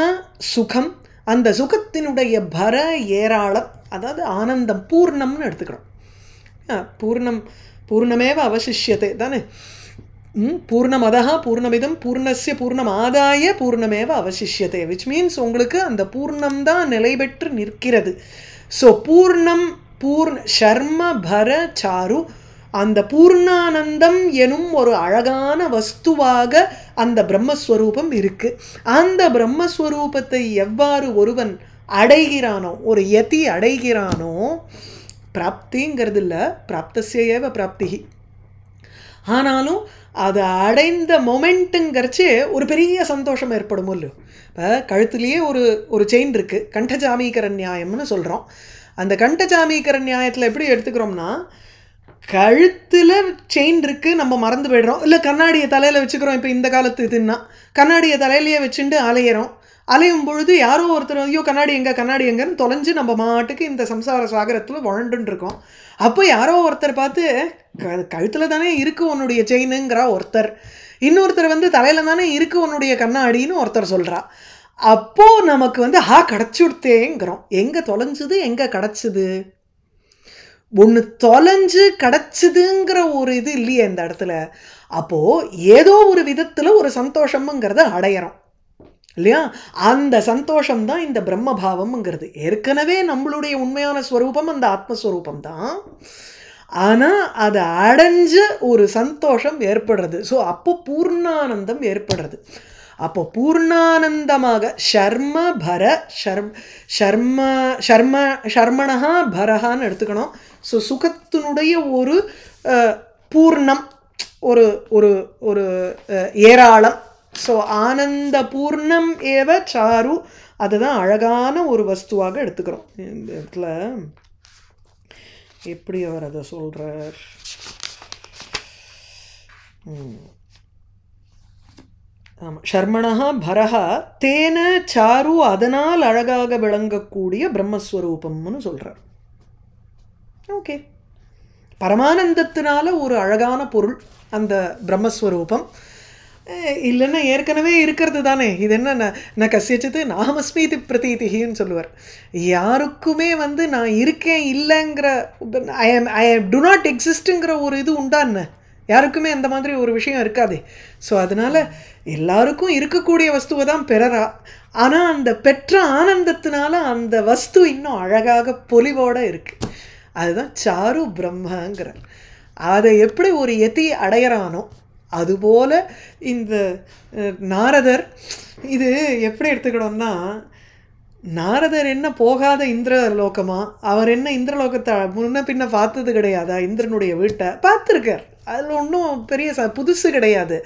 சுகம், அந்த சுகத்தினுடைய பர ஏராளம், அதாவது ஆனந்தம் பூர்ணம்னு எடுத்துக்கணும். பூர்ணமேவ அவசிஷ்யத்தை தானே. பூர்ணமதா பூர்ணமிதம் பூர்ணஸ்ய பூர்ணமாதாய பூர்ணமேவ அவசிஷ்யத்தை, விச் மீன்ஸ் உங்களுக்கு அந்த பூர்ணம்தான் நிலை பெற்று நிற்கிறது. ஸோ ஷர்ம பர சாரு, அந்த பூர்ணானந்தம் எனும் ஒரு அழகான வஸ்துவாக அந்த பிரம்மஸ்வரூபம் இருக்கு. அந்த பிரம்மஸ்வரூபத்தை எவ்வாறு ஒருவன் அடைகிறானோ, ஒரு யதி அடைகிறானோ, பிராப்திங்கிறது இல்லை, பிராப்தஸ்யேவ பிராப்தி, ஆனாலும் அதை அடைந்த மொமெண்ட்டுங்கிறச்சு ஒரு பெரிய சந்தோஷம் ஏற்படும் இல்லையோ. இப்போ கழுத்துலேயே ஒரு செயின் இருக்குது, கண்டஜாமீகர நியாயம்னு சொல்கிறோம். அந்த கண்டஜாமீகர நியாயத்தில் எப்படி எடுத்துக்கிறோம்னா, கழுத்தில் செயின் இருக்குது, நம்ம மறந்து போய்டுறோம், இல்லை கண்ணாடியை தலையில் வச்சுக்கிறோம். இப்போ இந்த காலத்து இதுன்னா கண்ணாடியை தலையிலேயே வச்சுட்டு அலையும் பொழுது யாரோ ஒருத்தர் ஐயோ கண்ணாடி எங்கன்னு தொலைஞ்சு நம்ம மாட்டுக்கு இந்த சம்சார சாகரத்தில் வாழ்ந்துட்டு இருக்கோம். அப்போ யாரோ ஒருத்தர் பார்த்து கழுத்தில் தானே இருக்குது உன்னுடைய செயினுங்கிறா ஒருத்தர், இன்னொருத்தர் வந்து தலையில் தானே இருக்குது உன்னுடைய கண்ணாடின்னு ஒருத்தர் சொல்கிறா. அப்போது நமக்கு வந்து கிடச்சுடுத்தேங்கிறோம். எங்கே தொலைஞ்சுது, எங்கே கிடச்சிது? ஒன்று தொலைஞ்சு கிடச்சிதுங்கிற ஒரு இது இல்லையே இந்த இடத்துல. அப்போது ஏதோ ஒரு விதத்தில் ஒரு சந்தோஷமுங்கிறத அடையிறோம் இல்லையா? அந்த சந்தோஷம்தான் இந்த பிரம்மபாவம்ங்கிறது. ஏற்கனவே நம்மளுடைய உண்மையான ஸ்வரூபம் அந்த ஆத்மஸ்வரூபம் தான். ஆனால் அதை அடைஞ்ச ஒரு சந்தோஷம் ஏற்படுறது. ஸோ அப்போ பூர்ணானந்தம் ஏற்படுறது. அப்போ பூர்ணானந்தமாக ஷர்ம பர ஷர்மணா பரஹான்னு எடுத்துக்கணும். ஸோ சுகத்தினுடைய ஒரு பூர்ணம், ஒரு ஒரு ஒரு ஏராளம். ஸோ ஆனந்த பூர்ணம் ஏவ சாரு, அதுதான் அழகான ஒரு வஸ்துவாக எடுத்துக்கிறோம். இந்த இடத்துல எப்படி அவர் அதை சொல்கிறார்? ஆமாம், ஷர்மணா பரஹா தேன சாரு, அதனால் அழகாக விளங்கக்கூடிய பிரம்மஸ்வரூபம்னு சொல்கிறார். ஓகே, பரமானந்தத்தினால ஒரு அழகான பொருள் அந்த பிரம்மஸ்வரூபம். இல்லைன்னா ஏற்கனவே இருக்கிறது தானே. இது என்ன நான் கசியச்சது நாமஸ்மி இது பிரதீதின்னு சொல்லுவார். யாருக்குமே வந்து நான் இருக்கேன் இல்லைங்கிற ஐ டு நாட் எக்ஸிஸ்ட்டுங்கிற ஒரு இது உண்டான்னு யாருக்குமே அந்த மாதிரி ஒரு விஷயம் இருக்காதே. ஸோ அதனால் எல்லாருக்கும் இருக்கக்கூடிய வஸ்துவை தான் பெறறா. ஆனால் அந்த பெற்ற ஆனந்தத்தினால அந்த வஸ்து இன்னும் அழகாக பொலிவோடு இருக்குது. அதுதான் சாரு பிரம்மங்கிறார். அதை எப்படி ஒரு யதி அடையிறானோ அதுபோல் இந்த நாரதர் இது எப்படி எடுத்துக்கணும்னா, நாரதர் என்ன போகாத இந்திரலோகமா? அவர் என்ன இந்திரலோகத்தை முன்ன பின்ன பார்த்தது கிடையாதா? இந்திரனுடைய வீட்டை பார்த்துருக்கார். அதில் ஒன்றும் பெரிய புதுசு கிடையாது.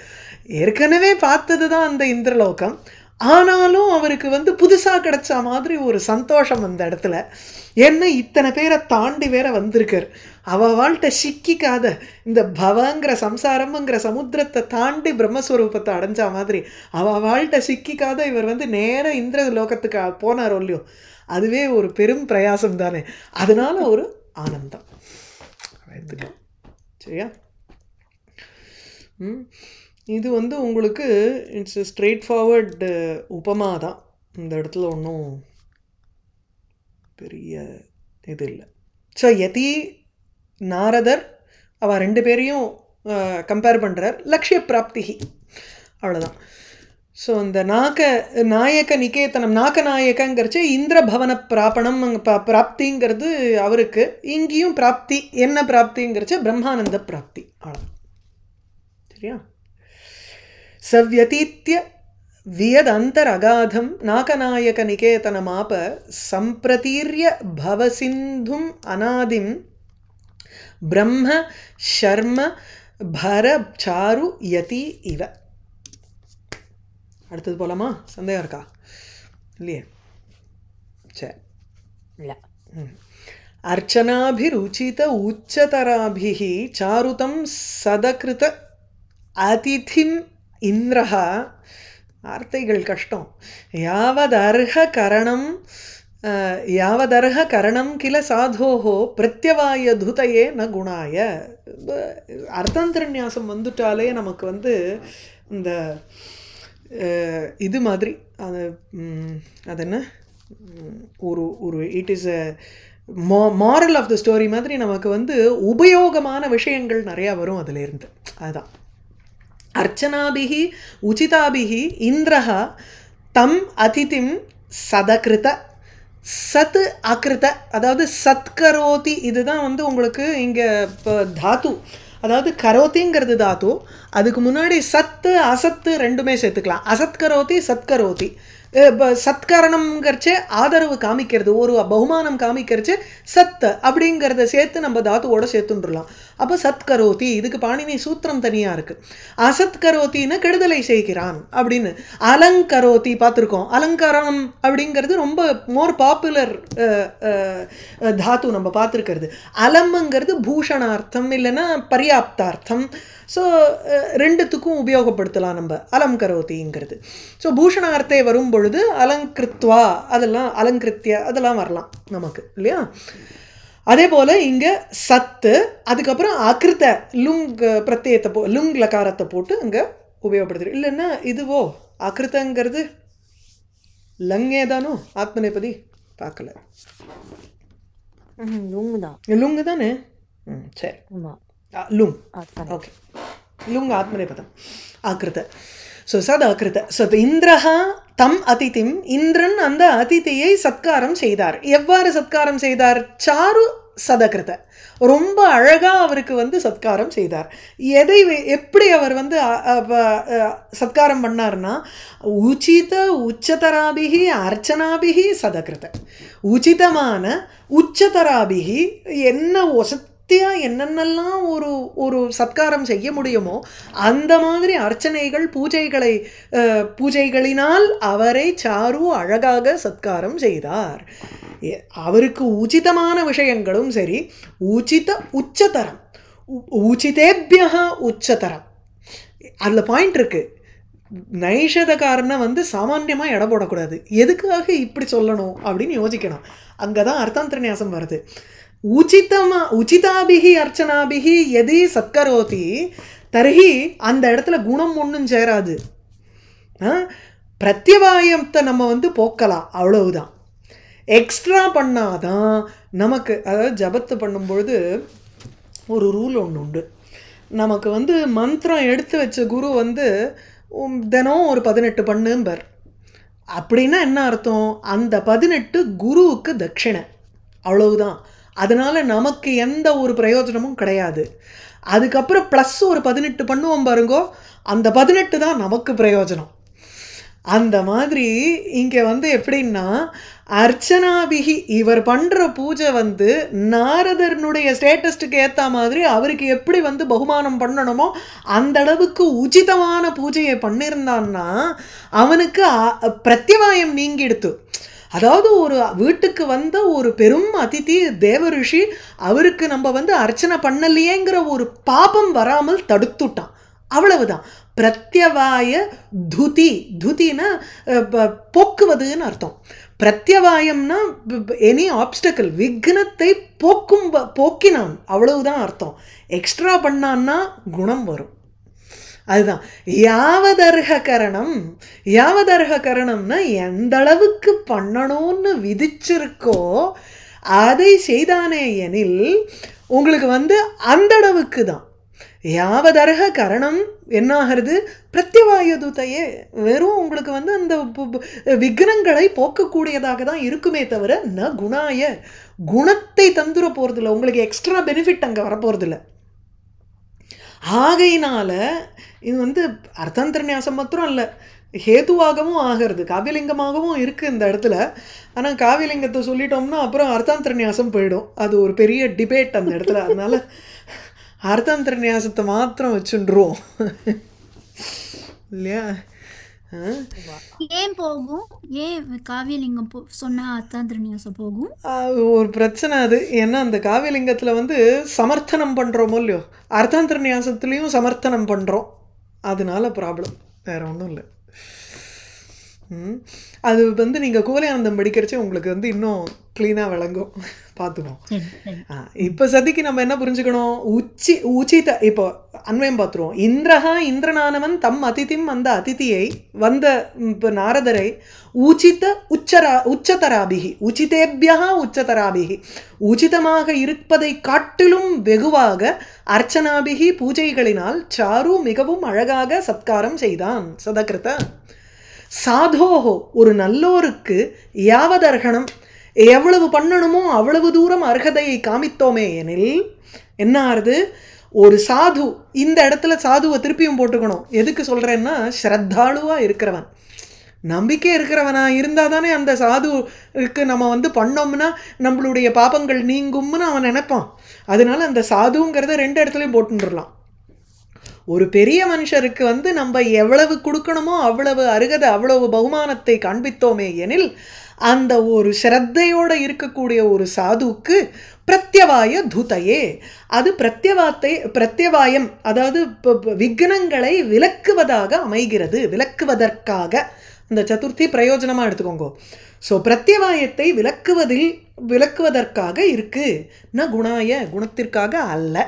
ஏற்கனவே பார்த்தது தான் அந்த இந்திரலோகம். ஆனாலும் அவருக்கு வந்து புதுசாக கிடைச்ச மாதிரி ஒரு சந்தோஷம் அந்த இடத்துல. ஏன்னா இத்தனை பேரை தாண்டி வேற வந்திருக்கார். அவள்கிட்ட சிக்கிக்காத இந்த பவங்கிற சம்சாரம்ங்கிற சமுத்திரத்தை தாண்டி பிரம்மஸ்வரூபத்தை அடைஞ்சா மாதிரி அவள்கிட்ட சிக்கிக்காத இவர் வந்து நேர இந்திர லோகத்துக்கு போனாரோ இல்லையோ, அதுவே ஒரு பெரும் பிரயாசம் தானே. அதனால ஒரு ஆனந்தம் எடுத்துக்கலாம். சரியா? இது வந்து உங்களுக்கு இட்ஸ் ஸ்ட்ரெயிட் ஃபார்வர்டு உபமா தான். இந்த இடத்துல ஒன்றும் பெரிய இது இல்லை. ஸோ யதி நாரதர் அவள் ரெண்டு பேரையும் கம்பேர் பண்ணுறார். லக்ஷ்ய பிராப்திகி, அவ்வளோதான். ஸோ இந்த நாயக நிகேதனம், நாயக்கங்கிறச்சு இந்திர பவன பிராபணம் பிராப்திங்கிறது அவருக்கு. இங்கேயும் பிராப்தி என்ன பிராப்திங்கிறச்சு பிரம்மானந்த பிராப்தி, அவ்வளோ. சரியா? சவ்யதீத்ய வியத் அந்தரகாதம் நாகநாயக நிகேதனமாப சம்பிரதீர்ய பவசிந்தும் அநாதிம் பிரம்ம ஷர்ம பர சாரு யதி இவ. அடுத்தது போலாமா? சந்தேகம் இருக்கா? இல்லையே? சரி. இல்லை. அர்ச்சனாபிருச்சித உச்சதராபிஹி சாருதம் சதகிருத அதிதிம் இந்திரஹா. வார்த்தைகள் கஷ்டம். யாவதர்ஹ கரணம் கில சாதோஹோ பிரத்யவாய துதையே ந குணாய. அர்த்தாந்தரநியாசம் வந்துட்டாலே நமக்கு வந்து இந்த இது மாதிரி அது என்ன ஒரு it is a moral of the story மாதிரி நமக்கு வந்து உபயோகமான விஷயங்கள் நிறையா வரும் அதிலேருந்து. அதுதான் அர்ச்சனாபிஹி உச்சிதாபிஹி இந்திரஹா தம் அதிதிம் சதகிருத சத் அகிருத, அதாவது சத்கரோதி. இதுதான் வந்து உங்களுக்கு இங்கே இப்போ தாத்து, அதாவது கரோத்திங்கிறது தாத்து. அதுக்கு முன்னாடி சத்து அசத்து ரெண்டுமே சேர்த்துக்கலாம். அசத்கரோதி சத்கரோதி. சத்கரணம்ங்கிறச்சே ஆதரவு காமிக்கிறது, ஒரு பகுமானம் காமிக்கிறச்சு சத் அப்படிங்கிறத சேர்த்து நம்ம தாத்துவோட சேர்த்துன்றலாம். அப்போ சத்கரோதி, இதுக்கு பாணினி சூத்திரம் தனியாக இருக்குது. அசத்கரோத்தின்னு கெடுதலை செய்கிறான் அப்படின்னு. அலங்கரோதி பார்த்துருக்கோம். அலங்காரம் அப்படிங்கிறது ரொம்ப மோர் பாப்புலர் தாத்து நம்ம பார்த்துருக்கிறது. அலம்ங்கிறது பூஷணார்த்தம் இல்லைன்னா பர்யாப்தார்த்தம். ஸோ ரெண்டுத்துக்கும் உபயோகப்படுத்தலாம் நம்ம அலங்கரோதிங்கிறது. ஸோ பூஷணார்த்தே வரும் பொழுது அலங்கிருத்வா, அதெல்லாம் அலங்கிருத்திய அதெல்லாம் வரலாம் நமக்கு இல்லையா? அதே போல் இங்கே சத்து, அதுக்கப்புறம் அகிருத்த லுங் பிரத்யத்தை லுங் லகாரத்தை போட்டு அங்கே உபயோகப்படுத்துகிறோம். இல்லைன்னா இதுவோ அகிருத்தங்கிறது லங்கே தானோ ஆத்மநேபதி பார்க்கல. லுங்கு தானே? சரி, லுங். ஓகே, லுங் ஆத்மநேபதம் ஆக்கிருத்த. ஸோ சத் ஆக்கிருத்த. ஸோ இந்திரஹா தம் அதிதிம், இந்திரன் அந்த அதிதியை சத்காரம் செய்தார். எவ்வாறு சத்காரம் செய்தார்? சாரு சதகிருத ரொம்ப அழகாக அவருக்கு வந்து சத்காரம் செய்தார். எப்படி அவர் வந்து சத்காரம் பண்ணார்னா உச்சித உச்சதராபிகி அர்ச்சனாபிகி சதகிருத உச்சிதமான உச்சதராபிகி என்ன வசத்தியாக என்னென்னலாம் ஒரு சத்காரம் செய்ய முடியுமோ அந்த மாதிரி அர்ச்சனைகள் பூஜைகளினால் அவரை சாரு அழகாக சத்காரம் செய்தார். அவருக்கு உச்சிதமான விஷயங்களும் சரி உச்சதரம் உச்சிதேபியா உச்சதரம் அதில் பாயிண்ட் இருக்குது. நைஷதக்காரனை வந்து சாமான்யமாக எடை போடக்கூடாது. எதுக்காக இப்படி சொல்லணும் அப்படின்னு யோசிக்கணும். அங்கே தான் அர்த்தாந்தரநியாசம் வருது. உச்சிதாபிகி அர்ச்சனாபிகி எதி சத்கரோதி தர்ஹி அந்த இடத்துல குணம் ஒன்றும் சேராது. பிரத்யவாயத்தை நம்ம வந்து போக்கலாம், அவ்வளவுதான். எக்ஸ்ட்ரா பண்ணாதான் நமக்கு, அதாவது ஜபத்து பண்ணும்பொழுது ஒரு ரூல் ஒன்று உண்டு. நமக்கு வந்து மந்திரம் எடுத்து வச்ச குரு வந்து தினம் ஒரு 18 பண்ணும்பர். அப்படின்னா என்ன அர்த்தம்? அந்த 18 குருவுக்கு தட்சிணை, அவ்வளவுதான். அதனால் நமக்கு எந்த ஒரு பிரயோஜனமும் கிடையாது. அதுக்கப்புறம் ப்ளஸ் ஒரு 18 பண்ணுவோம் பாருங்கோ, அந்த 18 தான் நமக்கு பிரயோஜனம். அந்த மாதிரி இங்கே வந்து எப்படின்னா அர்ச்சனாபிகி இவர் பண்ணுற பூஜை வந்து நாரதனுடைய ஸ்டேட்டஸ்டுக்கு ஏற்ற மாதிரி அவருக்கு எப்படி வந்து பகுமானம் பண்ணணுமோ அந்த அளவுக்கு உச்சிதமான பூஜையை பண்ணியிருந்தான்னா அவனுக்கு பிரத்யவாயம் நீங்கிடுத்து. அதாவது ஒரு வீட்டுக்கு வந்த ஒரு பெரும் அதிதி தேவரிஷி அவருக்கு நம்ம வந்து அர்ச்சனை பண்ணலையேங்கிற ஒரு பாபம் வராமல் தடுத்துட்டான், அவ்வளவுதான். பிரத்யவாய துதி, துதினா போக்குவதுன்னு அர்த்தம். பிரத்யவாயம்னா எனி ஆப்ஸ்டக்கிள், விக்னத்தை போக்கினான், அவ்வளவுதான் அர்த்தம். எக்ஸ்ட்ரா பண்ணான்னா குணம் வரும், அதுதான். யாவதர்ஹ கரணம், யாவதர்ஹ கரணம்னா எந்த அளவுக்கு பண்ணணும்னு விதிச்சிருக்கோ அதை செய்தானே எனில் உங்களுக்கு வந்து அந்த அளவுக்கு தான். யாவதர்ஹ கரணம் என்னாகிறது? பிரத்யவாயுதையே, வெறும் உங்களுக்கு வந்து அந்த விக்னங்களை போக்கக்கூடியதாக தான் இருக்குமே தவிர ந குணாய, குணத்தை தந்துட போகிறதில்ல, உங்களுக்கு எக்ஸ்ட்ரா பெனிஃபிட் அங்கே வரப்போகிறதில்ல. ஆகையினால இது வந்து அர்த்தாந்தரநியாசம் மாத்திரம் இல்லை, ஹேதுவாகவும் ஆகிறது, காவியலிங்கமாகவும் இருக்குது இந்த இடத்துல. ஆனால் காவியலிங்கத்தை சொல்லிட்டோம்னா அப்புறம் அர்த்தாந்தரநியாசம் போயிடும், அது ஒரு பெரிய டிபேட் அந்த இடத்துல. அதனால் அர்த்தாந்தரநியாசத்தை மாத்திரம் வச்சுருவோம் இல்லையா? ஏன் போகும்? ஏன் காவியலிங்கம் சொன்னா அர்த்தாந்தரநியாசம் போகும்? ஒரு பிரச்சனை அது. ஏன்னா அந்த காவியலிங்கத்தில் வந்து சமர்த்தனம் பண்ணுறோமோ இல்லையோ, அர்த்தாந்தரநியாசத்துலேயும் சமர்த்தனம் பண்ணுறோம், அதனால ப்ராப்ளம், வேறு ஒன்றும் இல்லை. அது வந்து நீங்கள் கோலியானந்தம் படிக்கிறச்சே உங்களுக்கு வந்து இன்னும் க்ளீனாக விளங்கும், பார்த்துக்கோம். இப்போ சதிக்கு நம்ம என்ன புரிஞ்சுக்கணும்? உச்சித இப்போ அன்வயம் பார்த்துருவோம். இந்திரஹா இந்திரனானவன் தம் அதிதிம், அந்த அதிதியை வந்த இப்போ நாரதரை உச்சதராபிகி உச்சிதேபியா உச்சதராபிகி உச்சிதமாக இருப்பதை காட்டிலும் வெகுவாக அர்ச்சனாபிகி பூஜைகளினால் சாரு மிகவும் அழகாக சத்காரம் செய்தான். சதகிருத சாதோஹோ, ஒரு நல்லோருக்கு யாவதர்ஹணம் எவ்வளவு பண்ணணுமோ அவ்வளவு தூரம் அர்ஹதையை காமித்தோமே எனில் என்ன ஆறுது? ஒரு சாது, இந்த இடத்துல சாதுவை திருப்பியும் போட்டுக்கணும். எதுக்கு சொல்கிறேன்னா ஸ்ரத்தாளுவாக இருக்கிறவன், நம்பிக்கை இருக்கிறவனா இருந்தால் தானே அந்த சாதுவுக்கு நம்ம வந்து பண்ணோம்னா நம்மளுடைய பாபங்கள் நீங்கும்னு அவன் நினைப்பான். அதனால அந்த சாதுங்கிறத 2 இடத்துலையும் போட்டுடலாம். ஒரு பெரிய மனுஷருக்கு வந்து நம்ம எவ்வளவு கொடுக்கணுமோ அவ்வளவு அருகதை, அவ்வளவு பகுமானத்தை காண்பித்தோமே எனில் அந்த ஒரு ஸ்ரத்தையோடு இருக்கக்கூடிய ஒரு சாதுவுக்கு பிரத்யவாய தூதையே, அது பிரத்யவாயம், அதாவது விக்னங்களை விலக்குவதாக அமைகிறது, விலக்குவதற்காக. அந்த சதுர்த்தி பிரயோஜனமாக எடுத்துக்கோங்க. ஸோ பிரத்யவாயத்தை விலக்குவதற்காக இருக்கு, ந குணாய, குணத்திற்காக அல்ல.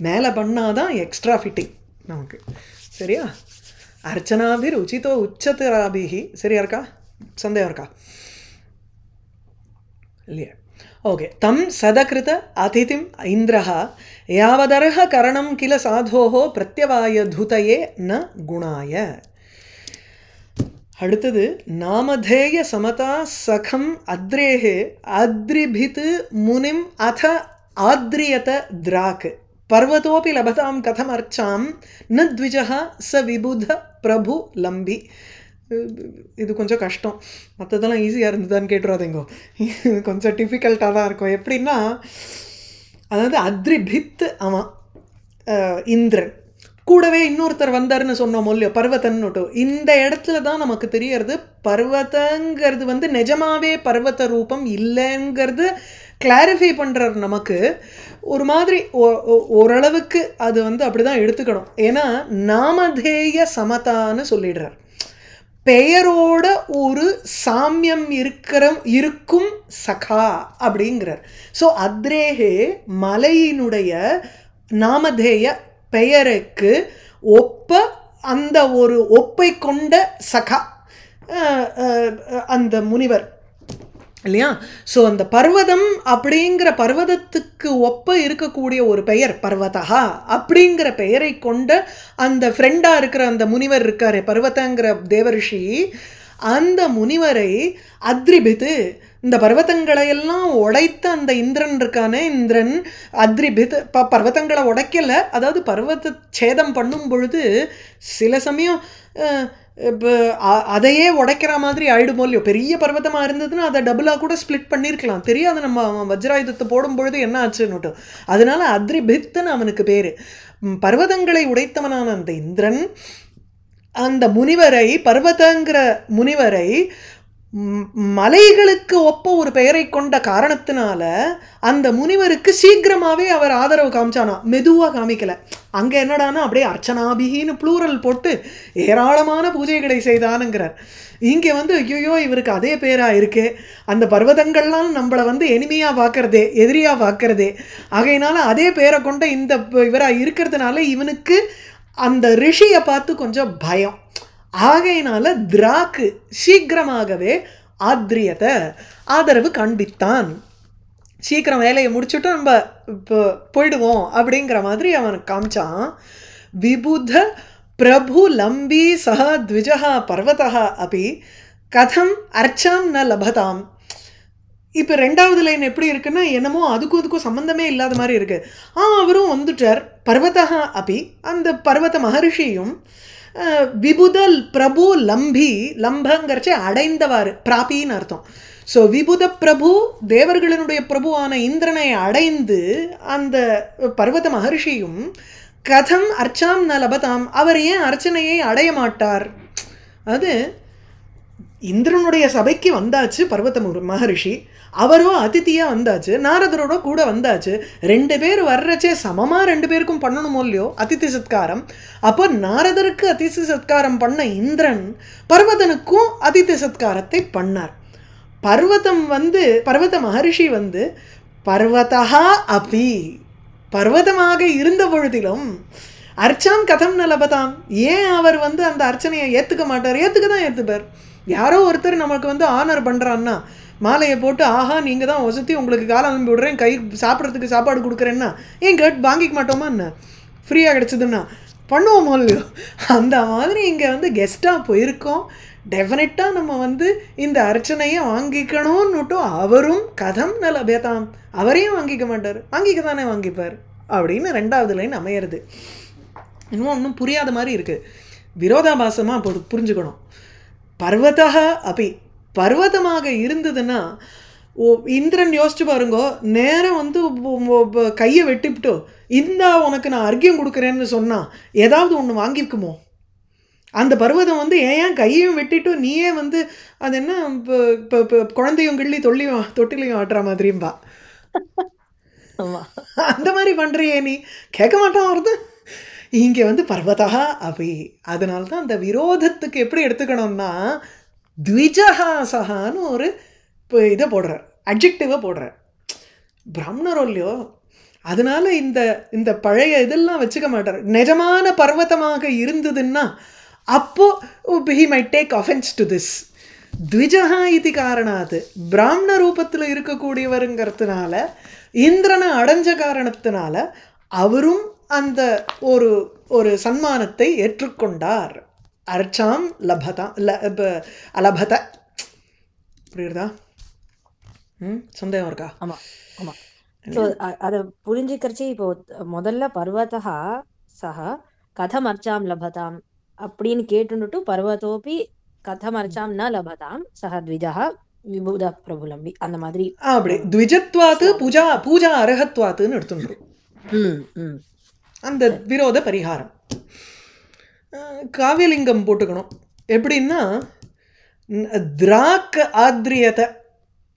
மேலே பண்ணாதான் எக்ஸ்ட்ரா ஃபிட்டிங் நமக்கு, சரியா? அர்ச்சனாபிர் உச்சிதோ உச்சதராபிஹி, சரியா இருக்கா? சந்தேகம் இருக்கா? இல்லையா? ஓகே. தம் சதகிருத அதிதிம் இந்திரஹா யாவதர்ஹ கரணம் கில சாதோஹோ பிரத்யவாய தூதையே ந குணாய. அடுத்தது நாமதேய சமதா சகம் அத்ரேஹே அத்ரிபித் முனிம் அத ஆத்ரியத திராக் பர்வதோபி லபதாம் கதம் அர்ச்சாம் ந த்விஜஹ ச விபுத பிரபு லம்பி. இது கொஞ்சம் கஷ்டம், மற்றதெல்லாம் ஈஸியாக இருந்ததுன்னு கேட்டுறாதீங்கோ. இது கொஞ்சம் டிஃபிகல்ட்டாக தான் இருக்கும். எப்படின்னா, அதாவது அத்ரிபித் அவன் இந்திரன் கூடவே இன்னொருத்தர் வந்தாருன்னு சொன்னோம் இல்லையோ, பர்வதன்னுட்டு. இந்த இடத்துல தான் நமக்கு தெரியறது பர்வதங்கிறது வந்து நிஜமாவே பர்வத ரூபம் இல்லைங்கிறது கிளாரிஃபை பண்ணுறார் நமக்கு. ஒரு மாதிரி ஓரளவுக்கு அது வந்து அப்படி தான் எடுத்துக்கணும். ஏன்னா நாமதேய சமதான்னு சொல்லிடுறார், பெயரோட ஒரு சாமியம் இருக்கும் சகா அப்படிங்கிறார். ஸோ அத்ரேஹே மலையினுடைய நாமதேய பெயருக்கு ஒப்ப அந்த ஒரு ஒப்பை கொண்ட சகா அந்த முனிவர் இல்லையா. ஸோ அந்த பர்வதம் அப்படிங்கிற பர்வதத்துக்கு ஒப்ப இருக்கக்கூடிய ஒரு பெயர் பர்வதா அப்படிங்கிற பெயரை கொண்ட அந்த ஃப்ரெண்டாக இருக்கிற அந்த முனிவர் இருக்காரு பர்வதங்கிற தேவரிஷி. அந்த முனிவரை அத்ரிபித்து இந்த பர்வதங்களையெல்லாம் உடைத்த அந்த இந்திரன் இருக்கானே, இந்திரன் அத்ரிபித் பர்வதங்களை உடைக்கலை, அதாவது பர்வத சேதம் பண்ணும் பொழுது சில சமயம் இப்போ அதையே உடைக்கிற மாதிரி ஆயிடுமோ இல்லையோ. பெரிய பர்வதமாக இருந்ததுன்னா அதை டபுளாக கூட ஸ்ப்ளிட் பண்ணியிருக்கலாம், தெரியாது நம்ம வஜ்ராயுதத்தை போடும் பொழுது என்ன ஆச்சுன்னுட்டு. அதனால அத்ரிபித்தன் அவனுக்கு பேர். பர்வதங்களை உடைத்தவனான அந்த இந்திரன் அந்த முனிவரை, பர்வதங்கிற முனிவரை மலைகளுக்கு ஒப்ப ஒரு பெயரை கொண்ட காரணத்தினால அந்த முனிவருக்கு சீக்கிரமாகவே அவர் ஆதரவு காமிச்சானா, மெதுவாக காமிக்கலை. அங்கே என்னடானா அப்படியே அர்ச்சனாபிகின்னு ப்ளூரல் போட்டு ஏராளமான பூஜைகளை செய்தானுங்கிறார். இங்கே வந்து ஐயோ இவருக்கு அதே பேராக இருக்கே, அந்த பர்வதங்கள்லாம் நம்மளை வந்து எனிமையாக பார்க்கறதே, எதிரியாக பார்க்கறதே, ஆகையினால அதே பேரை கொண்ட இந்த இவராக இருக்கிறதுனால இவனுக்கு அந்த ரிஷியை பார்த்து கொஞ்சம் பயம். ஆகையினால திராக்கு சீக்கிரமாகவே ஆத்ரியத்தை ஆதரவு காண்பித்தான். சீக்கிரம் வேலையை முடிச்சுட்டு நம்ம இப்போ போயிடுவோம் அப்படிங்கிற மாதிரி அவன் காமிச்சான். விபுத பிரபு லம்பி சஹ த்விஜஹா பர்வதா அப்படி கதம் அர்ச்சாம் ந லபதாம். இப்போ ரெண்டாவது லைன் எப்படி இருக்குன்னா, என்னமோ அதுக்கும் சம்மந்தமே இல்லாத மாதிரி இருக்கு. அவரும் வந்துட்டார் பர்வதா அப்படி, அந்த பர்வத மகர்ஷியும் விபுதல் பிரபு லம்பி, லம்பங்கிறச்சு அடைந்தவாறு, பிராபின்னு அர்த்தம். ஸோ விபுத பிரபு தேவர்களினுடைய பிரபுவான இந்திரனை அடைந்து அந்த பர்வத மகர்ஷியும் கதம் அர்ச்சாம் ந லபதாம், அவர் ஏன் அர்ச்சனையை அடைய மாட்டார்? அது இந்திரனுடைய சபைக்கு வந்தாச்சு பர்வத மகரிஷி, அவரோ அதித்தியாக வந்தாச்சு, நாரதரோட கூட வந்தாச்சு. 2 பேர் வர்றச்சே சமமாக 2 பேருக்கும் பண்ணணுமோ இல்லையோ அதித்தி சத்காரம். அப்போ நாரதருக்கு அதித்தி சத்காரம் பண்ண இந்திரன் பர்வதனுக்கும் அதித்தி சத்காரத்தை பண்ணார். பர்வத மகரிஷி வந்து பர்வதா அப்பி, பர்வதமாக இருந்த பொழுதிலும் அர்ச்சாம் கதம் நலபதாம், ஏன் அவர் வந்து அந்த அர்ச்சனையை ஏற்றுக்க மாட்டார்? ஏற்றுக்க தான் ஏற்றுப்பார். யாரோ ஒருத்தர் நமக்கு வந்து ஆனர் பண்ணுறான்னா, மாலையை போட்டு ஆஹா நீங்கள் தான் வசதி, உங்களுக்கு காலம் அனுப்பி விடுறேன், கை சாப்பிட்றதுக்கு சாப்பாடு கொடுக்குறேன்னா ஏன் வாங்கிக்க மாட்டோமா என்ன? ஃப்ரீயாக கிடச்சிதுன்னா பண்ணுவோமோ இல்லையோ. அந்த மாதிரி இங்கே வந்து கெஸ்ட்டாக போயிருக்கோம், டெஃபினட்டாக நம்ம வந்து இந்த அர்ச்சனையை வாங்கிக்கணும்னுட்டும் அவரும் கதம் ந லபதாம், அவரையும் வாங்கிக்க மாட்டார், வாங்கிக்க தானே வாங்கிப்பார் அப்படின்னு 2வது லைன் அமையிறது. இன்னும் ஒன்றும் புரியாத மாதிரி இருக்குது, விரோதாபாசமாக புரிஞ்சுக்கணும். பர்வதா அப்படி பர்வதமாக இருந்ததுன்னா இந்திரன் யோசிச்சு பாருங்கோ, நேரம் வந்து கையை வெட்டிவிட்டு இந்தா உனக்கு நான் அர்க்கியம் கொடுக்குறேன்னு சொன்னால் ஏதாவது ஒன்று வாங்கிக்குமோ? அந்த பர்வதம் வந்து ஏன் கையையும் வெட்டிட்டு நீயே வந்து அது என்ன இப்போ குழந்தையும் கிள்ளி தொட்டிலையும் ஆட்டுற மாதிரியும்பா, அந்த மாதிரி பண்ணுறியே நீ, கேட்க மாட்டான் வருது. இங்கே வந்து பர்வதா அப்படி. அதனால தான் அந்த விரோதத்துக்கு எப்படி எடுத்துக்கணும்னா த்விஜஹா சஹான்னு ஒரு இதை போடுறார், அட்ஜெக்டிவை போடுறார். பிராமணரோ இல்லையோ, அதனால இந்த பழைய இதெல்லாம் வச்சுக்க மாட்டார். நிஜமான பர்வதமாக இருந்ததுன்னா அப்போ he might take offence to this. த்விஜஹா இது காரணாது, பிராமண ரூபத்தில் இருக்கக்கூடியவருங்கிறதுனால, இந்திரனை அடைஞ்ச காரணத்தினால அவரும் அந்த ஒரு சன்மானத்தை ஏற்றுக்கொண்டார் அர்ச்சாம் லபதாம் அலபத. புரியுறதா? சந்தேகம் இருக்கா? ஆமா ஆமா. ஸோ அதை புரிஞ்சுக்கிறச்சு இப்போ முதல்ல பர்வதா சக கதம் அர்ச்சாம் லபதாம் அப்படின்னு கேட்டுட்டு பர்வதோபி கதம் அர்ச்சாம் ந லபதாம் சக த்விஜா விபூத பிரபுலம் அந்த மாதிரி. அப்படி த்விஜத்வாத்து பூஜா அர்ஹத்வாத்துன்னு எடுத்துன்றோம் அந்த விரோத பரிகாரம். காவியலிங்கம் போட்டுக்கணும். எப்படின்னா திராக் ஆத்ரியத்தை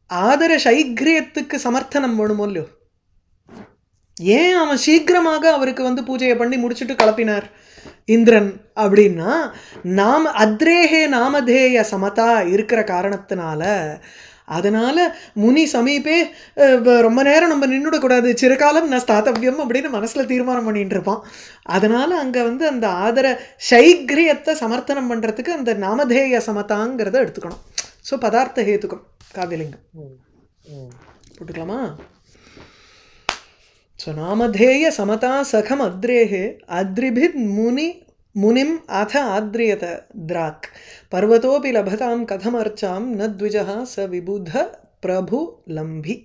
ஆதர சைக்ரியத்துக்கு சமர்த்தனம் வேணுமோ இல்லையோ. ஏன் அவன் சீக்கிரமாக அவருக்கு வந்து பூஜையை பண்ணி முடிச்சுட்டு கிளப்பினார் இந்திரன் அப்படின்னா அத்ரேஹே நாமதேய சமதா இருக்கிற காரணத்தினால. அதனால முனி சமீபே ரொம்ப நேரம் நம்ம நின்றுடக்கூடாது, சிறுகாலம் நான் ஸ்தாத்தவியம் அப்படின்னு மனசில் தீர்மானம் பண்ணிட்டு இருப்பான். அதனால அங்கே வந்து அந்த ஆதர சைக்ரியத்தை சமர்த்தனம் பண்ணுறதுக்கு அந்த நாமதேய சமதாங்கிறத எடுத்துக்கணும். ஸோ பதார்த்த ஹேத்துக்கம் காவியலிங்கம் போட்டுக்கலாமா? ஸோ நாமதேய சமதா சகம் அத்ரேஹே அத்ரிபித் முனிம் அத ஆத்ரியத திராக் பர்வதோபி லபதாம் கதமர்ச்சாம் ந த்விஜः ச விபுத பிரபு லம்பி.